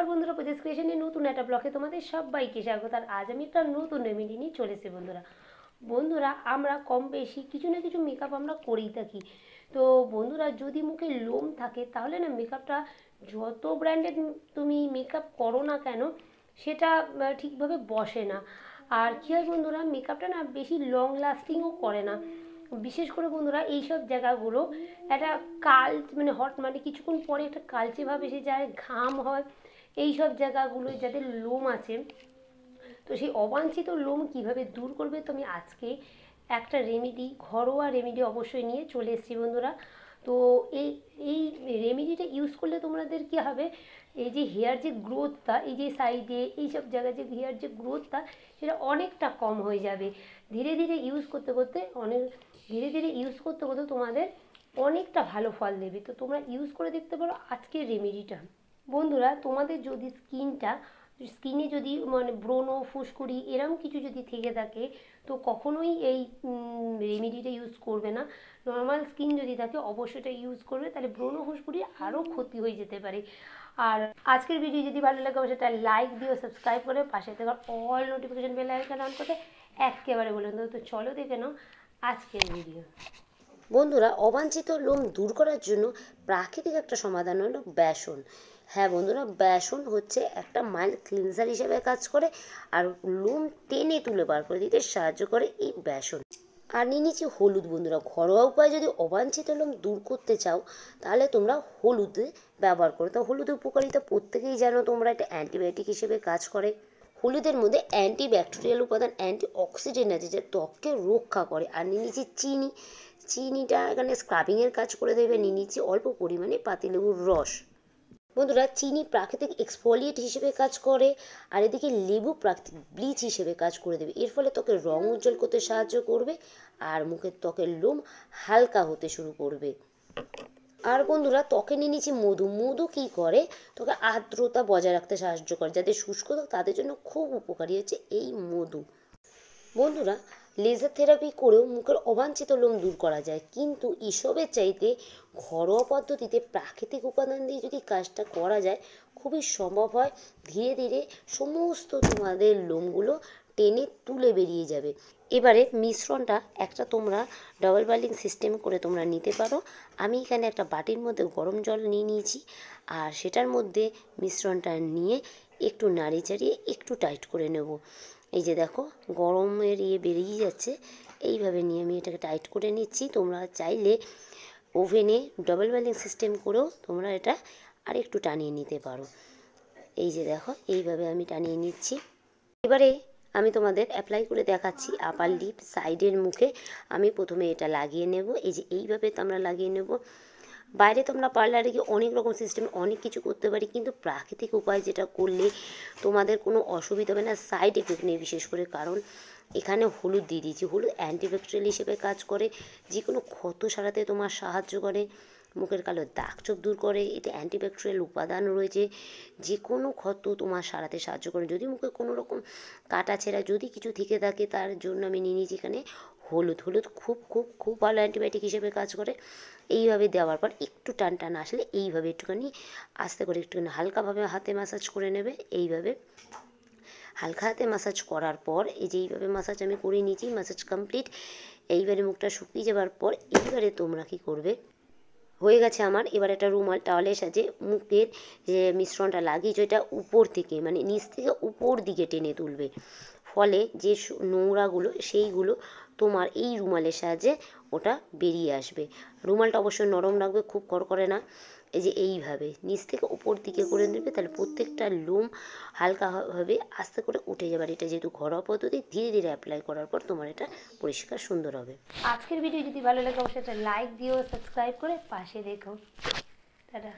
আর বন্ধুরা, প্রজেস ক্রিয়েশনের নতুন একটা ব্লগে তোমাদের সবাইকে স্বাগত। আর আজ আমি একটা নতুন রেমেডি নিয়ে চলে এসেছি বন্ধুরা আমরা কম বেশি কিছু না কিছু মেকআপ আমরা করেই থাকি। তো বন্ধুরা, যদি মুখে লোম থাকে তাহলে না মেকআপটা যত ব্র্যান্ডেড তুমি মেকআপ করো না কেন সেটা ঠিকভাবে বসে না। আর কী হয় বন্ধুরা, মেকআপটা না বেশি লং লাস্টিংও করে না। বিশেষ করে বন্ধুরা এইসব জায়গাগুলো একটা মানে হট মানে কিছুক্ষণ পরে একটা কালচে ভাব এসে যায়, ঘাম হয়। এই সব জায়গাগুলোয় যাদের লোম আছে, তো সেই অবাঞ্ছিত লোম কিভাবে দূর করবে, তো আমি আজকে একটা ঘরোয়া রেমেডি অবশ্যই নিয়ে চলে এসেছি বন্ধুরা। তো এই এই রেমেডিটা ইউজ করলে তোমাদের কী হবে, এই যে হেয়ার যে গ্রোথটা, এই যে সাইডে এই সব জায়গায় যে হেয়ার যে গ্রোথটা, সেটা অনেকটা কম হয়ে যাবে। ধীরে ধীরে ইউজ করতে করতে তোমাদের অনেকটা ভালো ফল দেবে। তো তোমরা ইউজ করে দেখতে পারো আজকের রেমেডিটা। বন্ধুরা, তোমাদের যদি স্কিনে যদি মানে ব্রণ, ফুসকুড়ি এরকম কিছু যদি থেকে থাকে, তো কখনোই এই রেমেডিটা ইউজ করবে না। নর্মাল স্কিন যদি থাকে অবশ্যই এটা ইউজ করবে, তাহলে ব্রণ, ফুসকুড়ি আরও ক্ষতি হয়ে যেতে পারে। আর আজকের ভিডিও যদি ভালো লাগে অবশ্যই একটা লাইক দিও, সাবস্ক্রাইব করে পাশে থাকা all notification bell icon on করতে একেবারে বলে দেবো। তো চলো দেখে নাও আজকের ভিডিও। বন্ধুরা, অবাঞ্ছিত লোম দূর করার জন্য প্রাকৃতিক একটা সমাধান হলো বেসন। হ্যাঁ বন্ধুরা, বেসন হচ্ছে একটা মাইল্ড ক্লিনজার হিসেবে কাজ করে আর লোম টেনে তুলে বার করে দিতে সাহায্য করে এই বেসন। আর নিয়ে নিচ্ছি হলুদ। বন্ধুরা, ঘরোয়া উপায়ে যদি অবাঞ্ছিত লোম দূর করতে চাও তাহলে তোমরা হলুদ ব্যবহার করো। তো হলুদের উপকারিতা প্রত্যেকেই জানো তোমরা, এটা অ্যান্টিবায়োটিক হিসেবে কাজ করে। হলুদের মধ্যে অ্যান্টিব্যাকটেরিয়াল উপাদান, অ্যান্টি অক্সিডেন্ট আছে যা ত্বককে রক্ষা করে। আর নিয়ে নিচ্ছি চিনিটা এখানে স্ক্রাবিংয়ের কাজ করে দেবে। নিয়ে নিচ্ছি অল্প পরিমাণে পাতিলেবুর রস। বন্ধুরা, চিনি প্রাকৃতিক এক্সফোলিয়েট হিসেবে কাজ করে আর এদিকে লেবু প্রাকৃতিক ব্লিচ হিসেবে কাজ করে দেবে। এর ফলে ত্বকের রং উজ্জ্বল করতে সাহায্য করবে আর ত্বকের লোম হালকা হতে শুরু করবে। আর বন্ধুরা, ত্বকে নিয়ে নিচ্ছি মধু কী করে, ত্বকে আর্দ্রতা বজায় রাখতে সাহায্য করে। যাদের শুষ্ক ত্বক তাদের জন্য খুব উপকারী হচ্ছে এই মধু। বন্ধুরা, লেজার থেরাপি করেও মুখের অবাঞ্ছিত লোম দূর করা যায়, কিন্তু এসবের চাইতে ঘরোয়া পদ্ধতিতে প্রাকৃতিক উপাদান দিয়ে যদি কাজটা করা যায় খুবই সম্ভব হয়। ধীরে ধীরে সমস্ত তোমাদের লোমগুলো টেনে তুলে বেরিয়ে যাবে। এবারে মিশ্রণটা একটা তোমরা ডাবল বয়েলিং সিস্টেম করে তোমরা নিতে পারো। আমি এখানে একটা বাটির মধ্যে গরম জল নিয়ে নিয়েছি আর সেটার মধ্যে মিশ্রণটা নিয়ে একটু নাড়িয়ে চাড়িয়ে একটু টাইট করে নেব। এই যে দেখো, গরমের বেরিয়ে যাচ্ছে, এইভাবে নিয়ে আমি এটাকে টাইট করে নিচ্ছি। তোমরা চাইলে ওভেনে ডাবল বয়েলিং সিস্টেম করেও তোমরা এটা আর একটু টানিয়ে নিতে পারো। এই যে দেখো, এইভাবে আমি টানিয়ে নিচ্ছি। এবারে আমি তোমাদের অ্যাপ্লাই করে দেখাচ্ছি আপার লিপ সাইডের মুখে। আমি প্রথমে এটা লাগিয়ে নেব। এই যে এইভাবে আমরা লাগিয়ে নেব। বাইরে তোমরা পার্লারে গিয়ে অনেক রকম সিস্টেম অনেক কিছু করতে পারি, কিন্তু প্রাকৃতিক উপায় যেটা করলে তোমাদের কোনো অসুবিধা হবে না, সাইড এফেক্ট নেই বিশেষ করে। কারণ এখানে হলুদ দিয়ে দিয়েছি। হলুদ অ্যান্টিব্যাকটেরিয়াল হিসেবে কাজ করে, যে কোনো ক্ষত সারাতে তোমার সাহায্য করে, মুখের কালো দাগ ছোপ দূর করে। এতে অ্যান্টিব্যাকটেরিয়াল উপাদান রয়েছে, যে কোনো ক্ষত তোমার সারাতে সাহায্য করে। যদি মুখে কোনো রকম কাটা ছেঁড়া যদি কিছু থেকে থাকে, তার জন্য আমি নিয়ে নিয়েছি এখানে হলুদ। খুব খুব খুব ভালো অ্যান্টিবায়োটিক হিসেবে কাজ করে। এইভাবে দেওয়ার পর একটু টান আসলে এইভাবে একটুখানি আস্তে করে একটুখানি হালকাভাবে হাতে ম্যাসাজ করে নেবে। এইভাবে হালকা হাতে ম্যাসাজ করার পর এই যে এইভাবে ম্যাসাজ আমি করে নিয়েছি, ম্যাসাজ কমপ্লিট। এইবারে মুখটা শুকিয়ে যাওয়ার পর এইবারে তোমরা কী করবে, হয়ে গেছে আমার। এবার একটা রুমাল টাওয়ালের সাহায্যে মুখের যে মিশ্রণটা লাগিয়েছো এটা উপর থেকে মানে নিচ থেকে উপর দিকে টেনে তুলবে। ফলে যে নোংরাগুলো সেইগুলো তোমার এই রুমালের সাহায্যে ওটা বেরিয়ে আসবে। রুমালটা অবশ্যই নরম রাখবে, খুব কড়কড়ে না। এই যে এইভাবে নিচ থেকে উপর দিকে করে নেবে, তাহলে প্রত্যেকটা লোম হালকাভাবে আস্তে করে উঠে যাবে। আর এটা যেহেতু ঘরোয়া পদ্ধতি, ধীরে ধীরে অ্যাপ্লাই করার পর তোমার এটা পরিষ্কার সুন্দর হবে। আজকের ভিডিও যদি ভালো লাগে অবশ্যই একটা লাইক দিও, সাবস্ক্রাইব করে পাশে দেখো। টাটা।